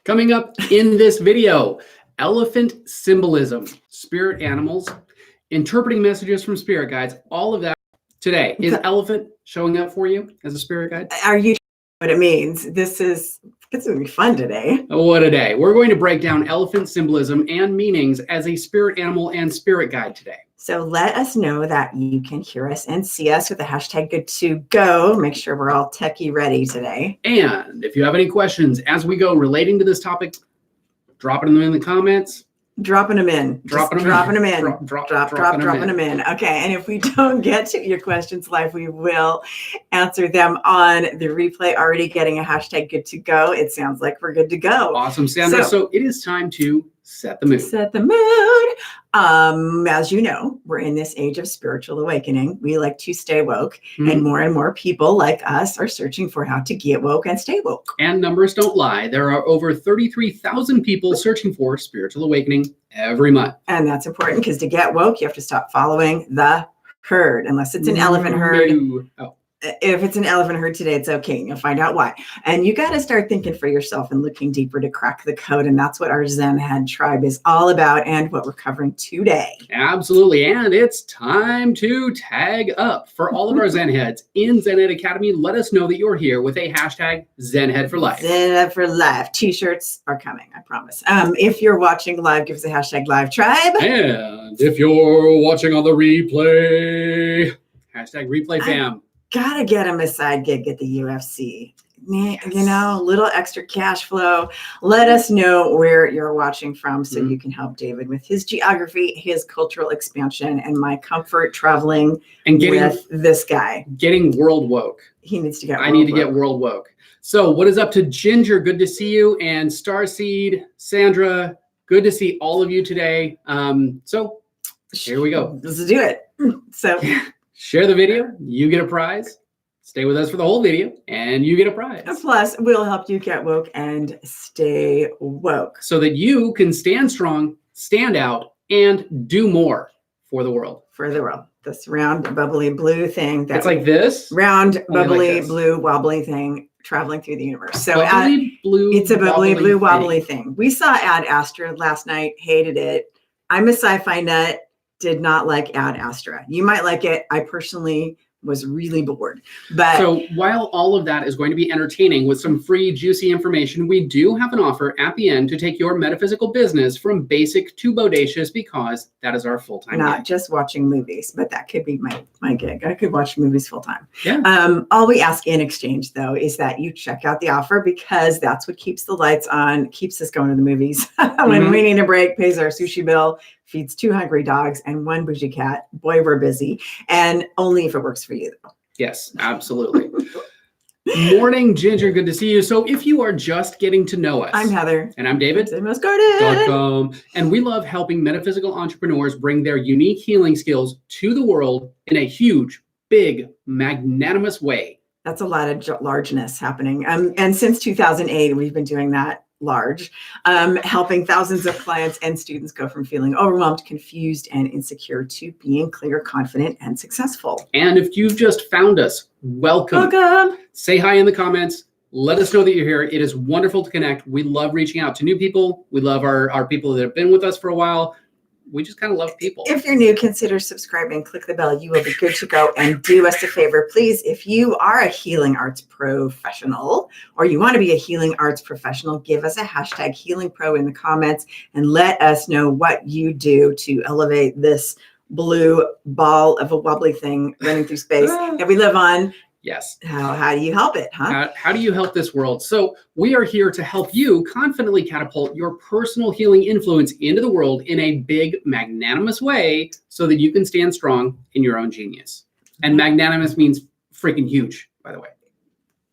Coming up in this video, elephant symbolism, spirit animals, interpreting messages from spirit guides, all of that today. Is elephant showing up for you as a spirit guide? Are you what it means? It's going to be fun today. What a day. We're going to break down elephant symbolism and meanings as a spirit animal and spirit guide today. So let us know that you can hear us and see us with the hashtag good to go. Make sure we're all techie ready today. And if you have any questions as we go relating to this topic, dropping them in the comments. Dropping them in. Dropping them in. Okay. And if we don't get to your questions live, we will answer them on the replay. Already getting a hashtag good to go. It sounds like we're good to go. Awesome, Sandra. So it is time to set the mood. Set the mood. As you know, we're in this age of spiritual awakening. We like to stay woke, and more people like us are searching for how to get woke and stay woke. And numbers don't lie. There are over 33,000 people searching for spiritual awakening every month. And that's important because to get woke, you have to stop following the herd, unless it's an elephant herd. Oh. If it's an elephant herd today, it's okay. You'll find out why. And you got to start thinking for yourself and looking deeper to crack the code. And that's what our Zen Head tribe is all about and what we're covering today. Absolutely. And it's time to tag up. For all of our Zen Heads in Zen Ed Academy, let us know that you're here with a hashtag Zen Head for Life. Zen Head for Life. T-shirts are coming, I promise. If you're watching live, give us a hashtag Live Tribe. And if you're watching on the replay, hashtag Replay Fam. Gotta get him a side gig at the UFC. Yes. You know, little extra cash flow. Let us know where you're watching from so you can help David with his geography, his cultural expansion, and my comfort traveling and with this guy. Getting world woke. He needs to get I need to get world woke. So what is up to Ginger? Good to see you. And Starseed, Sandra, good to see all of you today. So here we go. Let's do it. So share the video, you get a prize. Stay with us for the whole video, and you get a prize. Plus, we'll help you get woke and stay woke. So that you can stand strong, stand out, and do more for the world. For the world. This round, bubbly blue thing. It's like this? Round, bubbly, blue, wobbly thing traveling through the universe. So it's a bubbly, blue, wobbly thing. We saw Ad Astra last night, hated it. I'm a sci-fi nut. Did not like Ad Astra. You might like it. I personally was really bored. But so while all of that is going to be entertaining with some free, juicy information, we do have an offer at the end to take your metaphysical business from basic to bodacious, because that is our full-time Not gig. Just watching movies, but that could be my gig. I could watch movies full-time. Yeah. All we ask in exchange, though, is that you check out the offer, because that's what keeps the lights on, keeps us going to the movies. When we need a break, pays our sushi bill, feeds 2 hungry dogs and 1 bougie cat. Boy, we're busy. And only if it works for you, though. Yes, absolutely. Morning, Ginger. Good to see you. So if you are just getting to know us, I'm Heather. And I'm David. Garden. And we love helping metaphysical entrepreneurs bring their unique healing skills to the world in a huge, big, magnanimous way. That's a lot of largeness happening. And since 2008, we've been doing that large, helping thousands of clients and students go from feeling overwhelmed, confused, and insecure to being clear, confident, and successful. And if you've just found us, welcome. Say hi in the comments. Let us know that you're here. It is wonderful to connect. We love reaching out to new people. We love our people that have been with us for a while. We just kind of love people. If you're new, consider subscribing, click the bell. You will be good to go. And do us a favor, please. If you are a healing arts professional, or you want to be a healing arts professional, give us a hashtag Healing Pro in the comments and let us know what you do to elevate this blue ball of a wobbly thing running through space that we live on. Yes. How do you help it, huh? How do you help this world? So we are here to help you confidently catapult your personal healing influence into the world in a big, magnanimous way so that you can stand strong in your own genius. And magnanimous means freaking huge, by the way.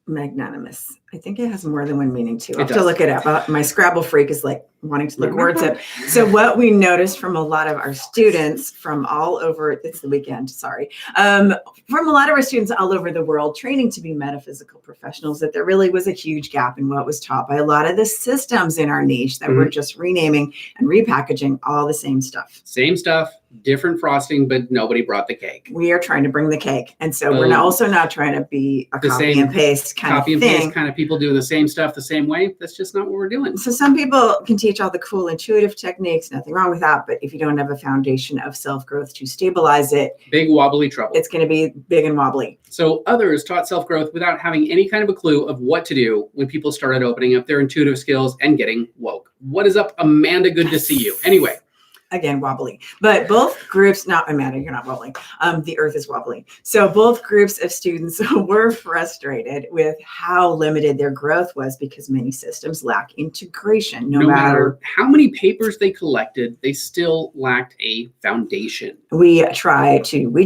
Magnanimous. I think it has more than one meaning too. I have to look it up. My Scrabble freak is like, wanting to look words up. So what we noticed from a lot of our students from all over, it's the weekend, sorry, from a lot of our students all over the world training to be metaphysical professionals, that there really was a huge gap in what was taught by a lot of the systems in our niche that we're just renaming and repackaging all the same stuff. Same stuff, different frosting, but nobody brought the cake. We are trying to bring the cake. And so we're also not trying to be a copy and paste kind of thing. Paste kind of people doing the same stuff the same way. That's just not what we're doing. So some people can teach all the cool intuitive techniques, nothing wrong with that. But if you don't have a foundation of self-growth to stabilize it, big wobbly trouble. It's going to be big and wobbly. So others taught self-growth without having any kind of a clue of what to do when people started opening up their intuitive skills and getting woke. What is up, Amanda? Good to see you. Anyway. Again, wobbly. But both groups, not Amanda, you're not wobbly. The earth is wobbly. So both groups of students were frustrated with how limited their growth was because many systems lack integration. No matter how many papers they collected, they still lacked a foundation. We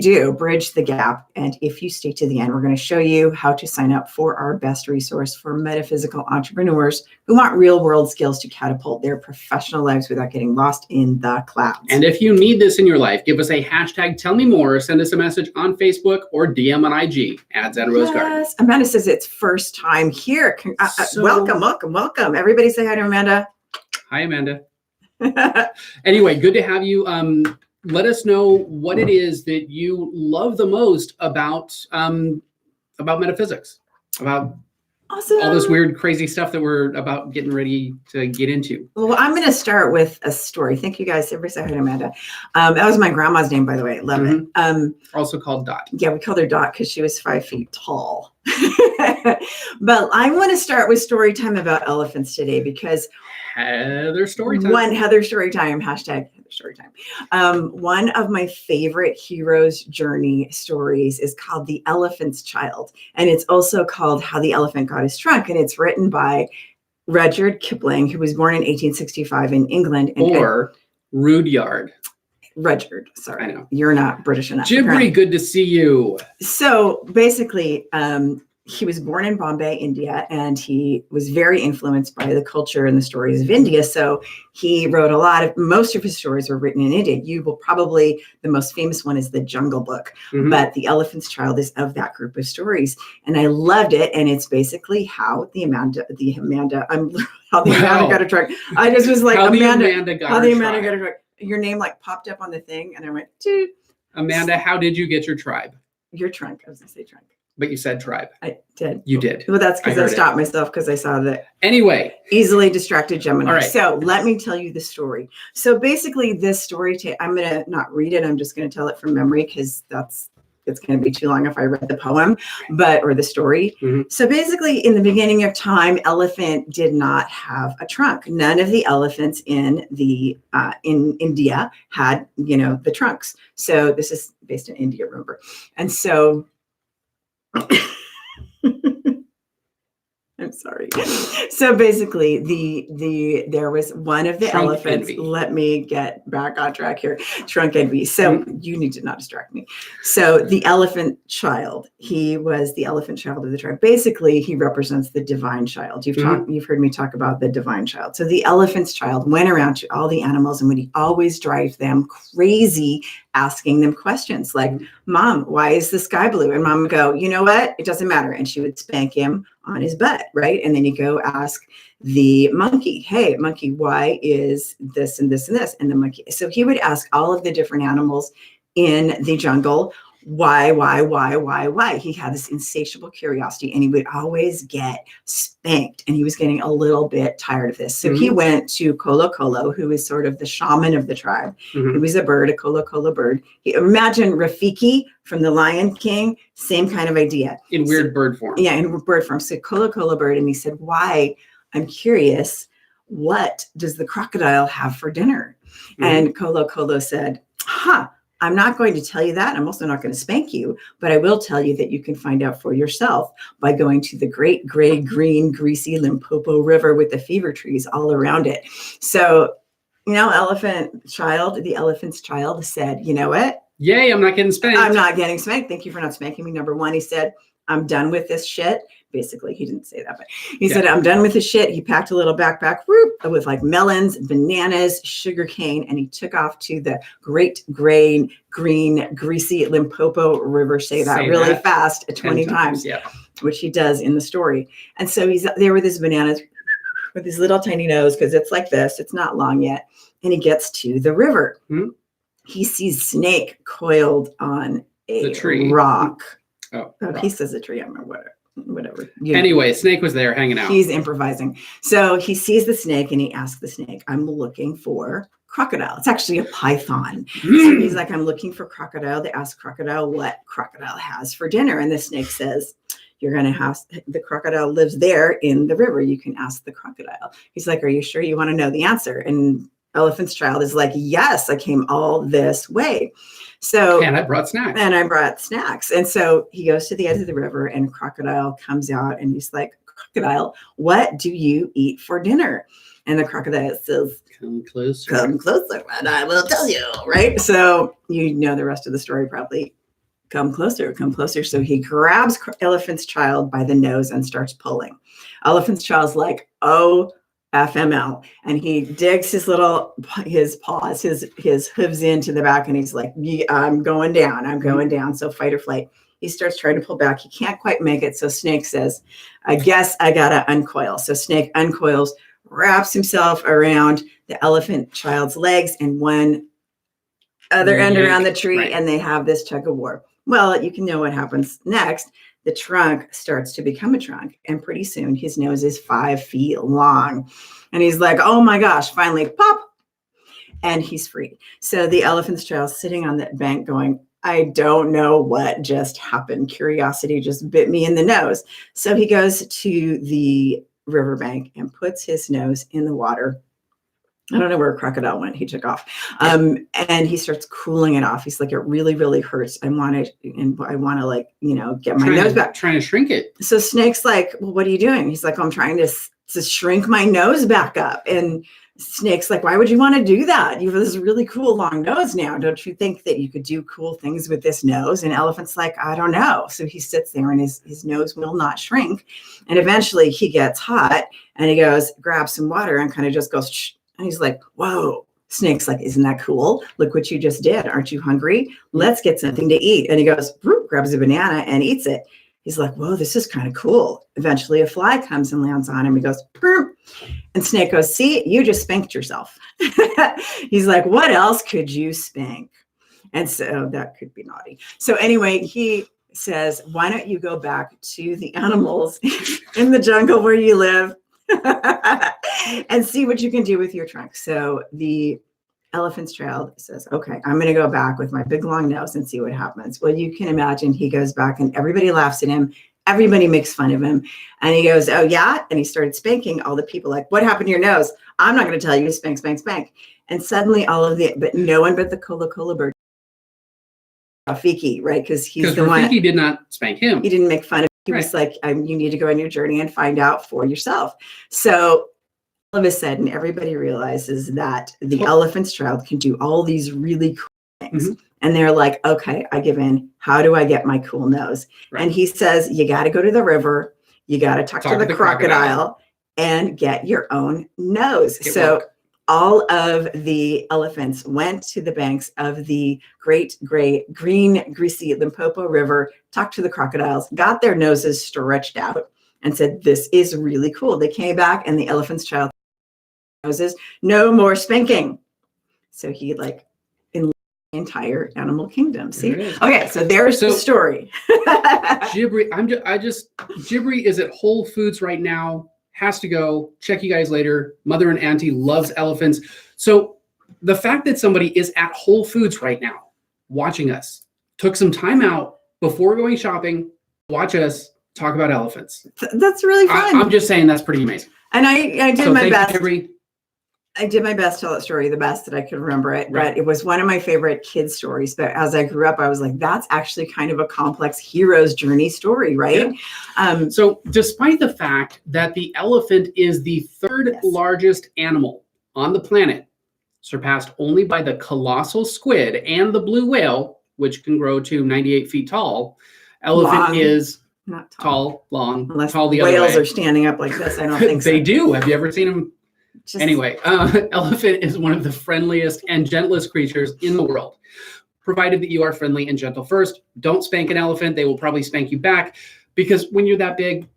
do bridge the gap. And if you stay to the end, we're going to show you how to sign up for our best resource for metaphysical entrepreneurs who want real world skills to catapult their professional lives without getting lost in the clouds. And if you need this in your life, give us a hashtag tell me more, send us a message on Facebook or DM on IG, Ads at a Rose Garden. Yes, Amanda says it's first time here. Welcome. Everybody say hi to Amanda. Hi, Amanda. Anyway, good to have you. Let us know what it is that you love the most about metaphysics, about awesome. All this weird, crazy stuff that we're about getting ready to get into. Well, I'm going to start with a story. Thank you guys. Everybody say hi to Amanda. That was my grandma's name, by the way. Love it. Also called Dot. Yeah, we called her Dot because she was 5 feet tall. But I want to start with story time about elephants today because Heather story time. Heather story time, hashtag Heather story time. One of my favorite hero's journey stories is called The Elephant's Child. And it's also called How the Elephant Got His Trunk. And it's written by Rudyard Kipling, who was born in 1865 in England. Or Rudyard. Rudyard, sorry. I know. You're not British enough. Gibri, good to see you. So basically, he was born in Bombay, India, and he was very influenced by the culture and the stories of India. So he wrote most of his stories were written in India. The most famous one is the Jungle Book, but The Elephant's Child is of that group of stories. And I loved it. And it's basically how the Amanda got a trunk. I just was like, how the Amanda got a trunk. Your name like popped up on the thing. And I went, dude. Amanda, how did you get your tribe? Your trunk. I was going to say trunk. But you said tribe. I did. You did. Well, that's because I stopped myself because I saw that. Anyway. Easily distracted Gemini. All right. So let me tell you the story. So basically this story, I'm going to not read it. I'm just going to tell it from memory because it's going to be too long if I read the poem, or the story. So basically in the beginning of time, elephant did not have a trunk. None of the elephants in India had, the trunks. So this is based in India, remember? And so I'm sorry. So basically there was one of the Trunk elephants. envy. Let me get back on track here. Trunk envy. So you need to not distract me. So the elephant child, he was the elephant child of the tribe. Basically, he represents the divine child. You've heard me talk about the divine child. So the elephant's child went around to all the animals and would always drive them crazy, asking them questions like, Mom, why is the sky blue? And Mom would go, you know what? It doesn't matter. And she would spank him on his butt, right? And then you go ask the monkey, hey, monkey, why is this and this and this? And the monkey, so he would ask all of the different animals in the jungle, why? He had this insatiable curiosity and he would always get spanked and he was getting a little bit tired of this. So he went to Kolo, who is sort of the shaman of the tribe. He was a bird, a Kolo bird. Imagine Rafiki from the Lion King, same kind of idea. In weird bird form. Yeah, in bird form. So Kolo bird. And he said, why? I'm curious, what does the crocodile have for dinner? And Kolo said, I'm not going to tell you that. I'm also not going to spank you, but I will tell you that you can find out for yourself by going to the great gray, green, greasy Limpopo River with the fever trees all around it. So, the elephant's child said, you know what? Yay, I'm not getting spanked. I'm not getting spanked. Thank you for not spanking me. Number one, he said, I'm done with this shit. Basically, he didn't say that, but he said, I'm done with this shit. He packed a little backpack with like melons, bananas, sugar cane, and he took off to the great green, greasy Limpopo River. Say that really fast 20 times, which he does in the story. And so he's there with his bananas, with his little tiny nose, because it's like this. It's not long yet. And he gets to the river. He sees Snake coiled on a rock. He says a tree. I don't know whatever. Anyway, Snake was there hanging out. He's improvising. So he sees the snake and he asks the snake, I'm looking for crocodile. It's actually a python. So he's like, I'm looking for crocodile. They ask crocodile what crocodile has for dinner. And the snake says, you're going to have, the crocodile lives there in the river. You can ask the crocodile. He's like, are you sure you want to know the answer? And Elephant's Child is like, yes, I came all this way. So, and I brought snacks. And so he goes to the edge of the river and crocodile comes out and he's like, crocodile, what do you eat for dinner? And the crocodile says, come closer and I will tell you. Right. So you know the rest of the story probably. Come closer. So he grabs Elephant's Child by the nose and starts pulling. Elephant's Child's like, oh, FML, and he digs his paws, his hooves into the back, and he's like, I'm going down. So fight or flight. He starts trying to pull back. He can't quite make it. So Snake says, I guess I gotta uncoil. So Snake uncoils, wraps himself around the Elephant Child's legs and one other end around the tree, and they have this tug of war. Well, you can know what happens next. The trunk starts to become a trunk. And pretty soon his nose is 5 feet long. And he's like, oh my gosh, finally pop. And he's free. So the Elephant's Child sitting on that bank going, I don't know what just happened. Curiosity just bit me in the nose. So he goes to the riverbank and puts his nose in the water. I don't know where a crocodile went. He took off. And he starts cooling it off. He's like, it really, really hurts. I want to like, get my nose back. Trying to shrink it. So Snake's like, well, what are you doing? He's like, I'm trying to shrink my nose back up. And Snake's like, why would you want to do that? You have this really cool long nose now. Don't you think that you could do cool things with this nose? And Elephant's like, I don't know. So he sits there and his nose will not shrink. And eventually he gets hot and he grabs some water and kind of just goes, shh. And he's like, whoa. Snake's like, isn't that cool? Look what you just did. Aren't you hungry? Let's get something to eat. And he goes, grabs a banana and eats it. He's like, whoa, this is kind of cool. Eventually a fly comes and lands on him. He goes, Burp. And Snake goes, see, you just spanked yourself. He's like, what else could you spank? And so that could be naughty. So anyway, he says, why don't you go back to the animals in the jungle where you live and see what you can do with your trunk. So the Elephant's Child says, okay, I'm going to go back with my big long nose and see what happens. Well, you can imagine he goes back and everybody laughs at him. Everybody makes fun of him. And he goes, oh yeah. And he started spanking all the people like, what happened to your nose? I'm not going to tell you. Spank, spank, spank. And suddenly but no one but the Cola bird, Rafiki, right? Because he's the one. Rafiki did not spank him. He didn't make fun of him. He was like, you need to go on your journey and find out for yourself. So all of a sudden, everybody realizes that the Elephant's Child can do all these really cool things. And they're like, okay, I give in. How do I get my cool nose? And he says, you got to go to the river. You got to talk to the crocodile and get your own nose. All of the elephants went to the banks of the great green, greasy Limpopo River, talked to the crocodiles, got their noses stretched out and said, this is really cool. They came back and the Elephant's Child noses, no more spanking. So he in the entire animal kingdom. See? Okay, so there's the story. Jibri, Jibri is at Whole Foods right now. Has to go. Check you guys later. Mother and Auntie loves elephants. So the fact that somebody is at Whole Foods right now watching us, took some time out before going shopping, watch us talk about elephants. That's really fun. I'm just saying that's pretty amazing. And I did my best. You, I did my best to tell that story the best that I could remember it. But it was one of my favorite kids' stories. But as I grew up, I was like, that's actually kind of a complex hero's journey story, right? Yeah. So despite the fact that the elephant is the third largest animal on the planet, surpassed only by the colossal squid and the blue whale, which can grow to 98 feet tall, elephant is Not tall. Tall, long, Unless tall the other whales way. are standing up like this. I don't think so. They do. Have you ever seen them? Just- Anyway, elephant is one of the friendliest and gentlest creatures in the world. Provided that you are friendly and gentle first. Don't spank an elephant. They will probably spank you back, because when you're that big,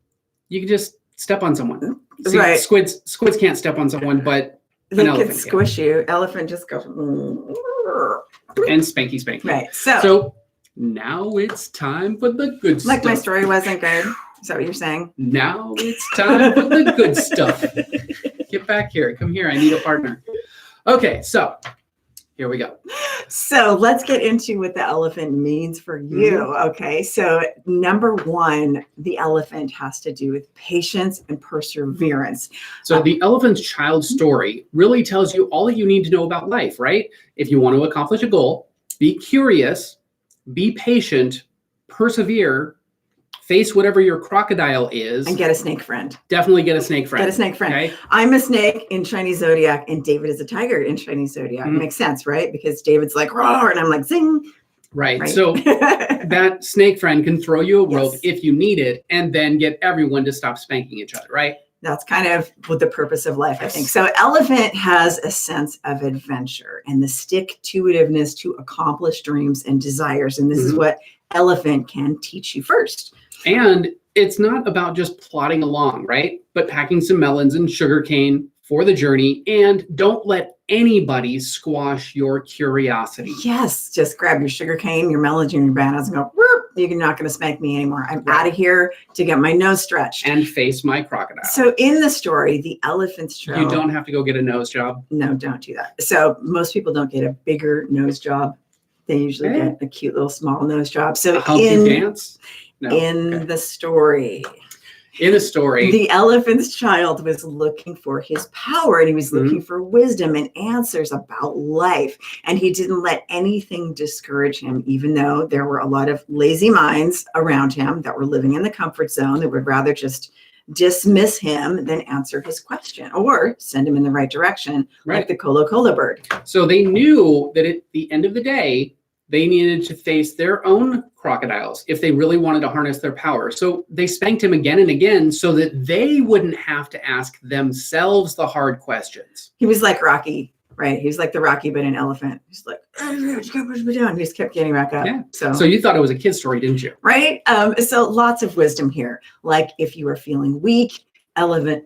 you can just step on someone. See, Right. Squids can't step on someone, but They an could elephant squish you. Elephant just goes. and spanky. Right. So now it's time for the good stuff. Like my story wasn't good. Is that what you're saying? Now it's time for the good stuff. Get back here. Come here. I need a partner. Okay, so here we go. So let's get into what the elephant means for you. Okay. So number one, the elephant has to do with patience and perseverance. So the elephant's child story really tells you all that you need to know about life, right? If you want to accomplish a goal, be curious, be patient, persevere, face whatever your crocodile is. And get a snake friend. Definitely get a snake friend. Get a snake friend. Okay? I'm a snake in Chinese zodiac, and David is a tiger in Chinese zodiac. Mhm. Makes sense, right? Because David's like roar, and I'm like zing. Right. So that snake friend can throw you a rope Yes. if you need it, and then get everyone to stop spanking each other, right? That's kind of what the purpose of life, I think. So elephant has a sense of adventure and the stick-to-itiveness to accomplish dreams and desires. And this is what elephant can teach you first. And it's not about just plodding along, right? But packing some melons and sugarcane for the journey. And don't let anybody squash your curiosity. Yes, just grab your sugar cane, your melons, and your bananas and go, "Whoop, you're not going to spank me anymore. I'm out of here to get my nose stretched." And face my crocodile. So in the story, the elephant's trail. You don't have to go get a nose job. No, don't do that. So most people don't get a bigger nose job. They usually get a cute little small nose job. So Help you dance? No. in the story, In the story, the elephant's child was looking for his power, and he was looking for wisdom and answers about life. And he didn't let anything discourage him, even though there were a lot of lazy minds around him that were living in the comfort zone that would rather just dismiss him than answer his question or send him in the right direction, like the Colo bird. So they knew that at the end of the day, they needed to face their own crocodiles if they really wanted to harness their power. So they spanked him again and again so that they wouldn't have to ask themselves the hard questions. He was like Rocky, right? He was like the Rocky, but an elephant. He's like, push me down. He just kept getting back up. Yeah. So you thought it was a kid's story, didn't you? right. So lots of wisdom here. Like if you are feeling weak, elephant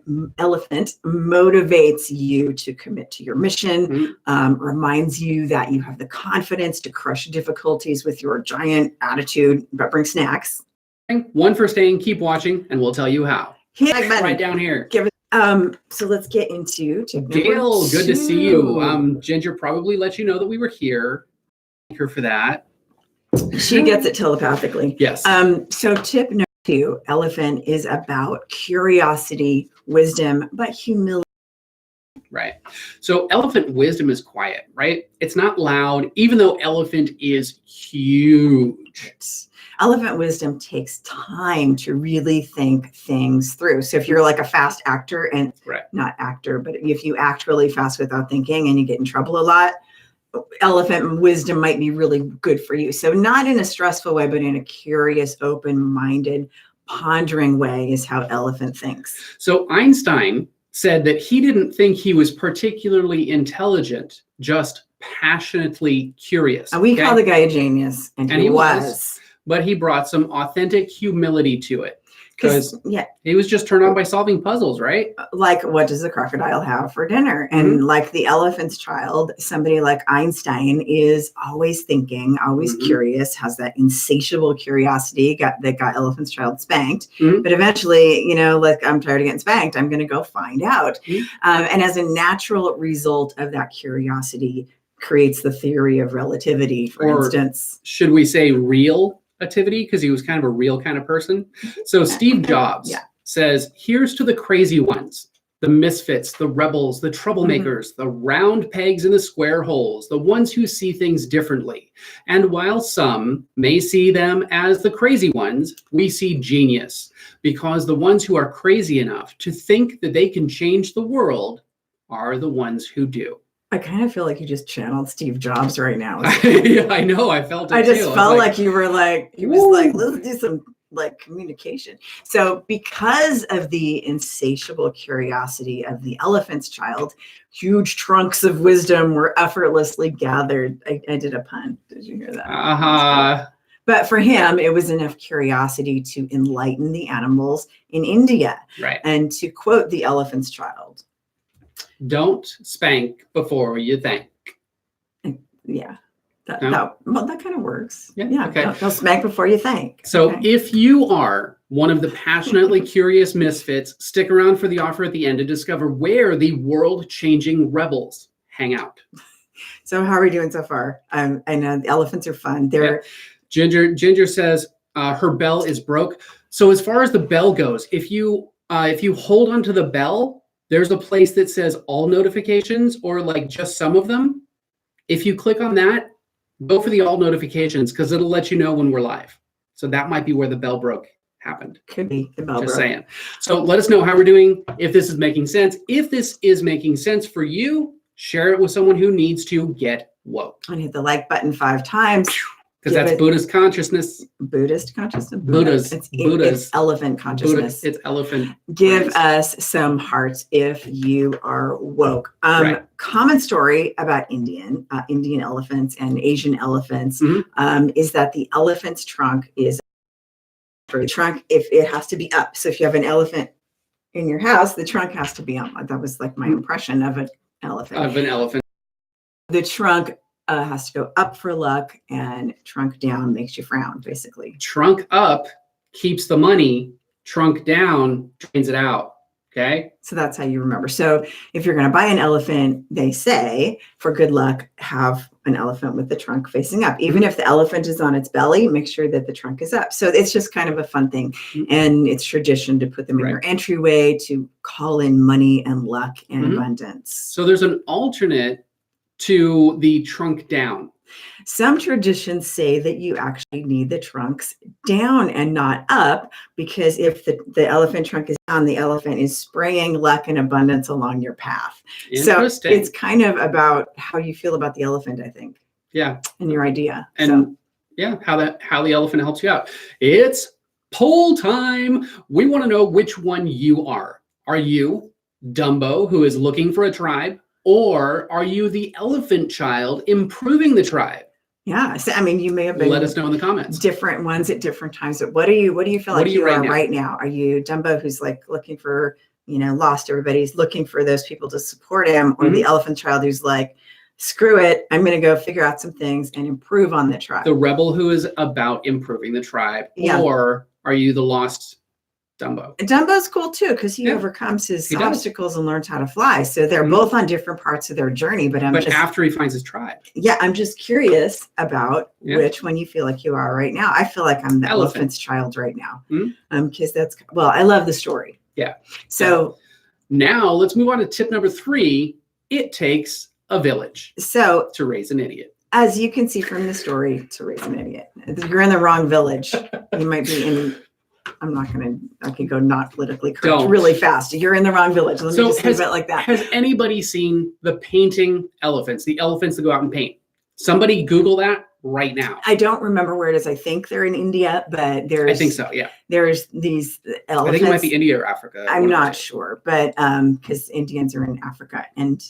motivates you to commit to your mission, reminds you that you have the confidence to crush difficulties with your giant attitude, but bring snacks. One for staying, keep watching, and we'll tell you how. Hit like button. Right down here. Give it. So let's get into tip number Gail, good to see 2. you. Ginger probably let you know that we were here. Thank her for that. She gets it telepathically. Yes. So tip number 2, elephant is about curiosity, wisdom, but humility. Right. So elephant wisdom is quiet, right? It's not loud, even though elephant is huge. Elephant wisdom takes time to really think things through. So if you're like a fast actor and not actor, but if you act really fast without thinking and you get in trouble a lot, elephant wisdom might be really good for you. So not in a stressful way, but in a curious, open-minded, pondering way is how elephant thinks. So Einstein said that he didn't think he was particularly intelligent, just passionately curious. And we call the guy a genius, and he was. But he brought some authentic humility to it. Because yeah, he was just turned on by solving puzzles, right? Like, what does the crocodile have for dinner? And like the elephant's child, somebody like Einstein is always thinking, always curious, has that insatiable curiosity that got elephant's child spanked. But eventually, you know, like, I'm tired of getting spanked. I'm going to go find out. And as a natural result of that curiosity creates the theory of relativity, for instance. Should we say real? Because he was kind of a real kind of person. So Steve Jobs says, here's to the crazy ones, the misfits, the rebels, the troublemakers, the round pegs in the square holes, the ones who see things differently. And while some may see them as the crazy ones, we see genius, because the ones who are crazy enough to think that they can change the world are the ones who do. I kind of feel like you just channeled Steve Jobs right now. Yeah, I know. I felt it I just too. felt like you were like, he was like, let's do some like communication. So because of the insatiable curiosity of the elephant's child, huge trunks of wisdom were effortlessly gathered. I did a pun. Did you hear that? Uh-huh. But for him, it was enough curiosity to enlighten the animals in India. Right. And to quote the elephant's child, don't spank before you thank. Yeah. That kind of works. Yeah. Okay. Don't smack before you thank. So if you are one of the passionately curious misfits, stick around for the offer at the end to discover where the world-changing rebels hang out. So how are we doing so far? I know the elephants are fun. They're Ginger says her bell is broke. So as far as the bell goes, if you hold onto the bell, there's a place that says all notifications or like just some of them. If you click on that, go for the all notifications because it'll let you know when we're live. So that might be where the bell broke happened. Could be the bell Just broke. saying. So let us know how we're doing, if this is making sense. If this is making sense for you, share it with someone who needs to get woke. And hit the like button 5 times. Because that's Buddhist consciousness. Buddhist consciousness? Buddha's. It's elephant consciousness. It's elephant. Give us some hearts if you are woke. Right. Common story about Indian elephants and Asian elephants is that the elephant's trunk is for the trunk if it has to be up. So if you have an elephant in your house, the trunk has to be up. That was like my impression of an elephant. The trunk has to go up for luck, and trunk down makes you frown, basically. Trunk up keeps the money, trunk down drains it out. Okay. So that's how you remember. So if you're going to buy an elephant, they say for good luck, have an elephant with the trunk facing up. Even if the elephant is on its belly, make sure that the trunk is up. So it's just kind of a fun thing. And it's tradition to put them in your entryway to call in money and luck and abundance. So there's an alternate to the trunk down. Some traditions say that you actually need the trunks down and not up, because if the elephant trunk is down, the elephant is spraying luck and abundance along your path. So it's kind of about how you feel about the elephant, I think. Yeah. And your idea. And how the elephant helps you out. It's poll time. We want to know which one you are. Are you Dumbo, who is looking for a tribe? Or are you the elephant child improving the tribe? Yeah. So, I mean, you may have been. Let us know in the comments. Different ones at different times. But what do you feel like you are right now? Are you Dumbo, who's like looking for, lost, everybody's looking for those people to support him, or the elephant child who's like, screw it, I'm going to go figure out some things and improve on the tribe? The rebel who is about improving the tribe. Yeah. Or are you the lost Dumbo? Dumbo's cool too, because he overcomes his obstacles and learns how to fly. So they're both on different parts of their journey. But after he finds his tribe. Yeah, I'm just curious about which one you feel like you are right now. I feel like I'm the elephant's child right now. Because I love the story. Yeah. So now let's move on to tip number 3. It takes a village. So to raise an idiot. As you can see from the story, to raise an idiot. You're in the wrong village. You might be in. I can go not politically correct really fast. You're in the wrong village. Let me just leave it like that. Has anybody seen the painting elephants, the elephants that go out and paint? Somebody Google that right now. I don't remember where it is. I think they're in India, but I think so, yeah. There's these elephants. I think it might be India or Africa. I'm not sure, but because Indians are in Africa and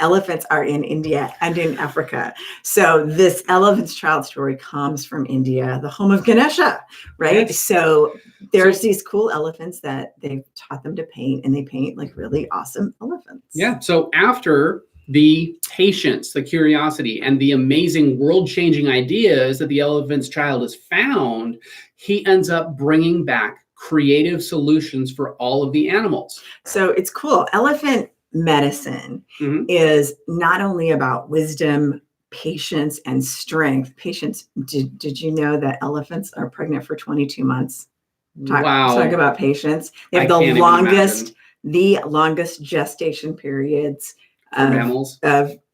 elephants are in India and in Africa. So this elephant's child story comes from India, the home of Ganesha, right? Yes. So there's these cool elephants that they've taught them to paint, and they paint like really awesome elephants. Yeah. So after the patience, the curiosity, and the amazing world-changing ideas that the elephant's child has found, he ends up bringing back creative solutions for all of the animals. So it's cool. Elephant medicine is not only about wisdom, patience, and strength. Patience. Did you know that elephants are pregnant for 22 months? Talk about patience. They have the longest gestation periods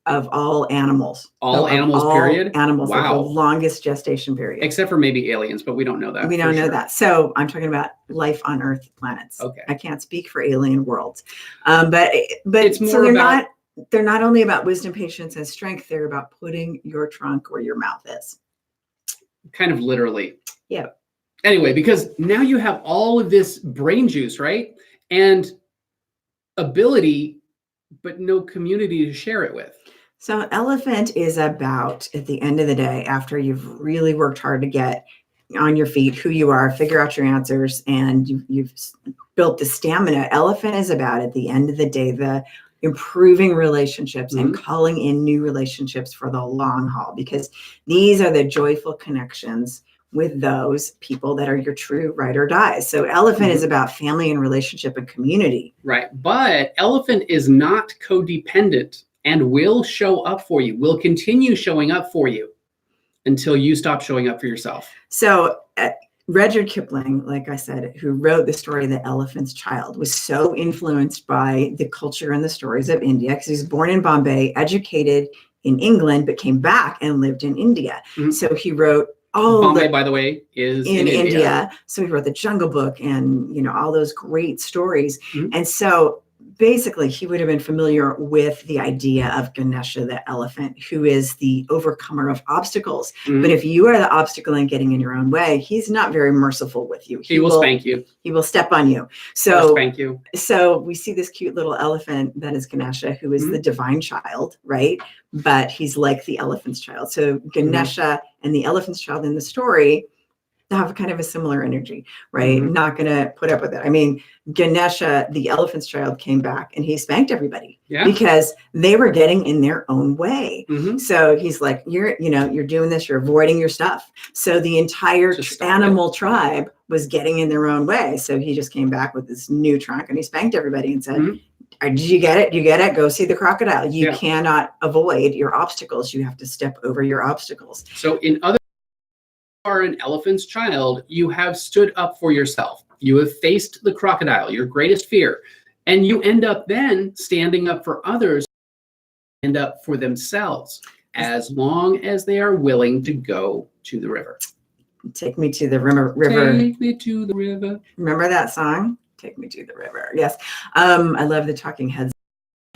of all animals. All period? Animals have the longest gestation period. Except for maybe aliens, but we don't know that. We don't know that. So I'm talking about life on Earth planets. Okay. I can't speak for alien worlds. But it's more they're not only about wisdom, patience, and strength. They're about putting your trunk where your mouth is. Kind of literally. Yeah. Anyway, because now you have all of this brain juice, right? And ability, but no community to share it with. So elephant is about, at the end of the day, after you've really worked hard to get on your feet, who you are, figure out your answers, and you've built the stamina. Elephant is about, at the end of the day, the improving relationships and calling in new relationships for the long haul, because these are the joyful connections with those people that are your true ride or die. So elephant is about family and relationship and community. Right. But elephant is not codependent and will show up for you, will continue showing up for you until you stop showing up for yourself. So Rudyard Kipling, like I said, who wrote the story The Elephant's Child, was so influenced by the culture and the stories of India, because he was born in Bombay, educated in England, but came back and lived in India. So he wrote Bombay, by the way, is in India. So he wrote The Jungle Book and, you know, all those great stories. And so basically he would have been familiar with the idea of Ganesha, the elephant, who is the overcomer of obstacles. But if you are the obstacle in getting in your own way, he's not very merciful with you. He will spank you. He will step on you. So spank you. So we see this cute little elephant that is Ganesha, who is the divine child, right? But he's like the elephant's child. So Ganesha and the elephant's child in the story have kind of a similar energy, right? Not going to put up with it. I mean, Ganesha, the elephant's child, came back and he spanked everybody because they were getting in their own way. So he's like, you're doing this, you're avoiding your stuff. So the entire animal tribe was getting in their own way. So he just came back with this new trunk and he spanked everybody and said, did you get it? You get it? Go see the crocodile. You cannot avoid your obstacles. You have to step over your obstacles. So in other are an elephant's child, you have stood up for yourself. You have faced the crocodile, your greatest fear, and you end up then standing up for others, end up for themselves, as long as they are willing to go to the river. Take me to the river. Take me to the river. Remember that song? Take me to the river. Yes. I love the Talking Heads.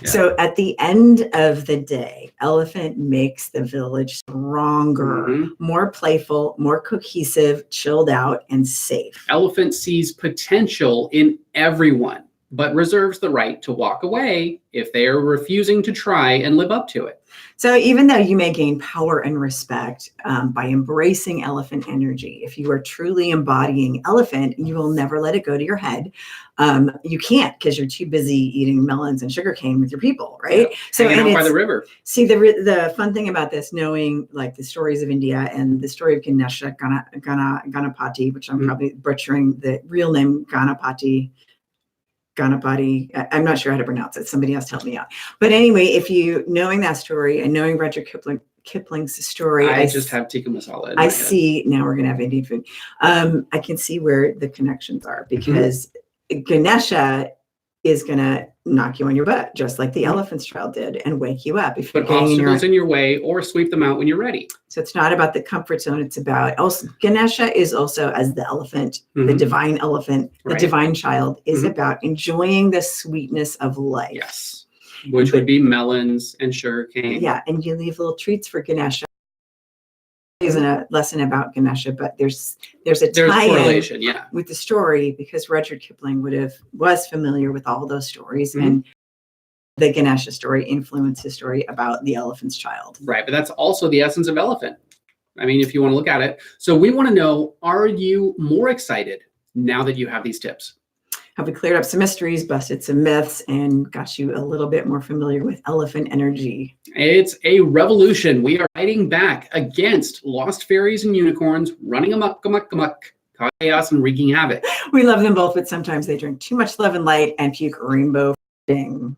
So at the end of the day, elephant makes the village stronger, more playful, more cohesive, chilled out, and safe. Elephant sees potential in everyone, but reserves the right to walk away if they are refusing to try and live up to it. So even though you may gain power and respect by embracing elephant energy, if you are truly embodying elephant, you will never let it go to your head. You can't, because you're too busy eating melons and sugarcane with your people, right? So hanging out by the river. See, the fun thing about this, knowing like the stories of India and the story of Ganesha, Ganapati, which I'm probably butchering the real name, Ganapati, I'm not sure how to pronounce it. Somebody else help me out. But anyway, if you knowing that story and knowing Rudyard Kipling's story, I just have tikka masala. I see now we're gonna have Indian food. I can see where the connections are, because Ganesha is gonna knock you on your butt, just like the elephant's child did, and wake you up if you're put obstacles in your way or sweep them out when you're ready. So it's not about the comfort zone. It's about also Ganesha is also, as the elephant, the divine elephant, the divine child, is about enjoying the sweetness of life. Yes, which would be melons and sugarcane. Yeah, and you leave little treats for Ganesha. Isn't a lesson about Ganesha, but there's a tie-in with the story, because Rudyard Kipling was familiar with all those stories, and the Ganesha story influenced his story about the elephant's child. Right, but that's also the essence of elephant. I mean, if you want to look at it. So we want to know, are you more excited now that you have these tips? Have we cleared up some mysteries, busted some myths, and got you a little bit more familiar with elephant energy? It's a revolution. We are fighting back against lost fairies and unicorns, running amok, chaos, and wreaking havoc. We love them both, but sometimes they drink too much love and light and puke rainbow ding.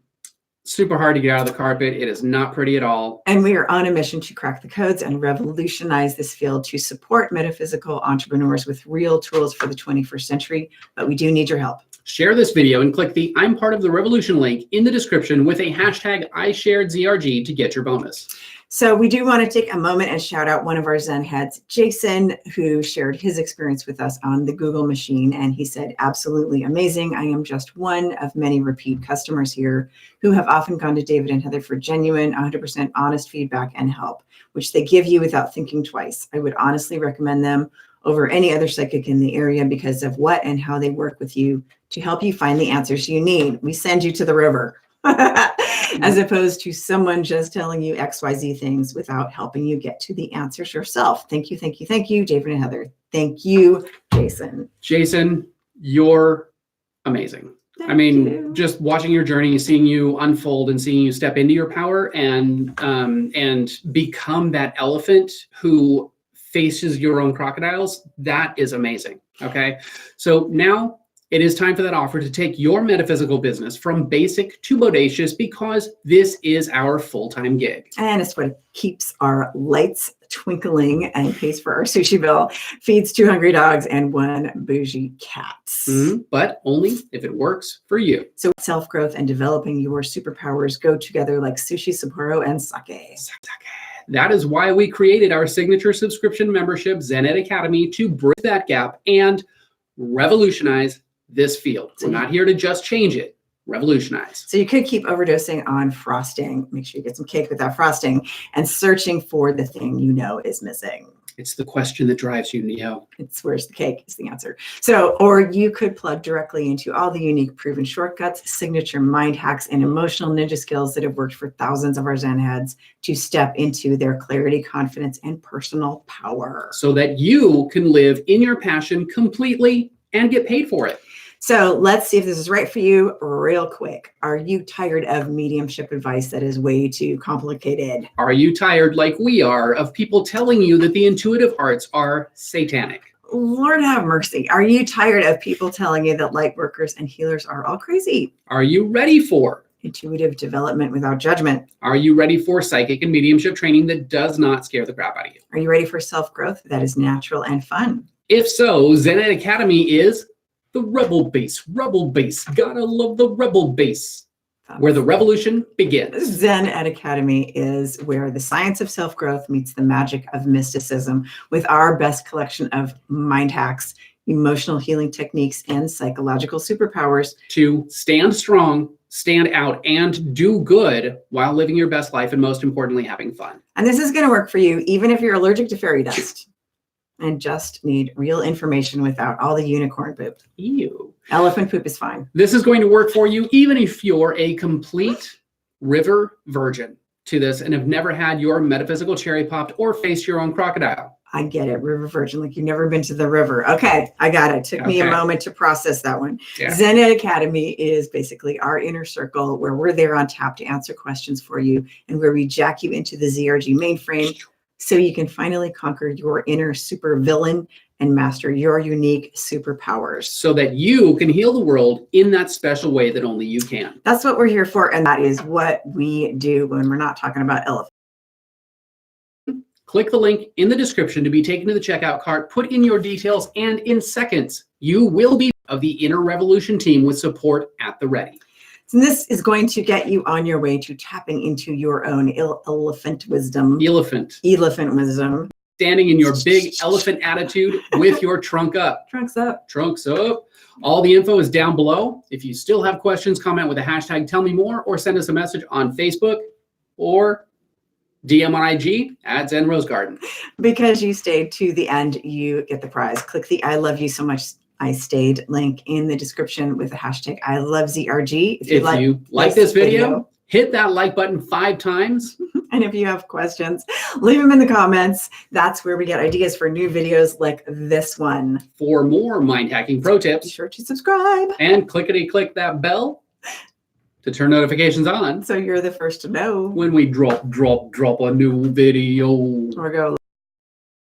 Super hard to get out of the carpet. It is not pretty at all. And we are on a mission to crack the codes and revolutionize this field to support metaphysical entrepreneurs with real tools for the 21st century. But we do need your help. Share this video and click the I'm Part of the Revolution link in the description with a hashtag #ISharedZRG to get your bonus. So we do want to take a moment and shout out one of our Zen heads, Jason, who shared his experience with us on the Google machine. And he said, absolutely amazing. I am just one of many repeat customers here who have often gone to David and Heather for genuine, 100% honest feedback and help, which they give you without thinking twice. I would honestly recommend them over any other psychic in the area because of what and how they work with you to help you find the answers you need. We send you to the river. As opposed to someone just telling you XYZ things without helping you get to the answers yourself. Thank you, thank you, thank you, David and Heather. Thank you, Jason. Jason, you're amazing. Thank I mean, you. just watching your journey, seeing you unfold and seeing you step into your power and become that elephant who faces your own crocodiles, that is amazing. Okay. So now it is time for that offer to take your metaphysical business from basic to bodacious, because this is our full-time gig. And it's what keeps our lights twinkling and pays for our sushi bill, feeds 2 hungry dogs and 1 bougie cat. But only if it works for you. So self-growth and developing your superpowers go together like sushi, Sapporo, and sake. That is why we created our signature subscription membership, Zen-Ed Academy, to bridge that gap and revolutionize this field. We're not here to just change it, revolutionize. So you could keep overdosing on frosting. Make sure you get some cake with that frosting and searching for the thing you know is missing. It's the question that drives you, Neo. It's where's the cake is the answer. So, or you could plug directly into all the unique proven shortcuts, signature mind hacks, and emotional ninja skills that have worked for thousands of our Zen heads to step into their clarity, confidence, and personal power. So that you can live in your passion completely and get paid for it. So let's see if this is right for you real quick. Are you tired of mediumship advice that is way too complicated? Are you tired, like we are, of people telling you that the intuitive arts are satanic? Lord have mercy. Are you tired of people telling you that light workers and healers are all crazy? Are you ready for intuitive development without judgment? Are you ready for psychic and mediumship training that does not scare the crap out of you? Are you ready for self-growth that is natural and fun? If so, Zen-Ed Academy is the rebel base. Gotta love the rebel base, where the revolution begins. Zen-Ed Academy is where the science of self-growth meets the magic of mysticism with our best collection of mind hacks, emotional healing techniques, and psychological superpowers to stand strong, stand out, and do good while living your best life, and most importantly, having fun. And this is going to work for you even if you're allergic to fairy dust and just need real information without all the unicorn poop. Ew. Elephant poop is fine. This is going to work for you even if you're a complete river virgin to this and have never had your metaphysical cherry popped or faced your own crocodile. I get it. River virgin, like you've never been to the river. Okay, I got it. Took me a moment to process that one. Yeah. Zen-Ed Academy is basically our inner circle where we're there on tap to answer questions for you and where we jack you into the ZRG mainframe so you can finally conquer your inner super villain and master your unique superpowers. So that you can heal the world in that special way that only you can. That's what we're here for, and that is what we do when we're not talking about elephants. Click the link in the description to be taken to the checkout cart, put in your details, and in seconds, you will be of the Inner Revolution team with support at the ready. And this is going to get you on your way to tapping into your own elephant wisdom. Elephant wisdom. Standing in your big elephant attitude with your trunk up. Trunks up. Trunks up. All the info is down below. If you still have questions, comment with the hashtag Tell Me More or send us a message on Facebook or DM on IG at Zen Rose Garden. Because you stayed to the end, you get the prize. Click the I love you so much I stayed link in the description with the hashtag I love ZRG. If you like this video, hit that like button 5 times. And if you have questions, leave them in the comments. That's where we get ideas for new videos like this one. For more mind hacking pro tips, be sure to subscribe and click that bell to turn notifications on so you're the first to know when we drop a new video. Or go.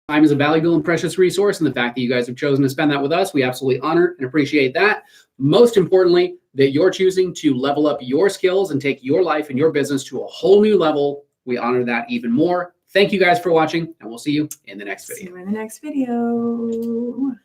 Time is a valuable and precious resource, and the fact that you guys have chosen to spend that with us, we absolutely honor and appreciate that. Most importantly, that you're choosing to level up your skills and take your life and your business to a whole new level. We honor that even more. Thank you guys for watching, and we'll see you in the next video. See you in the next video.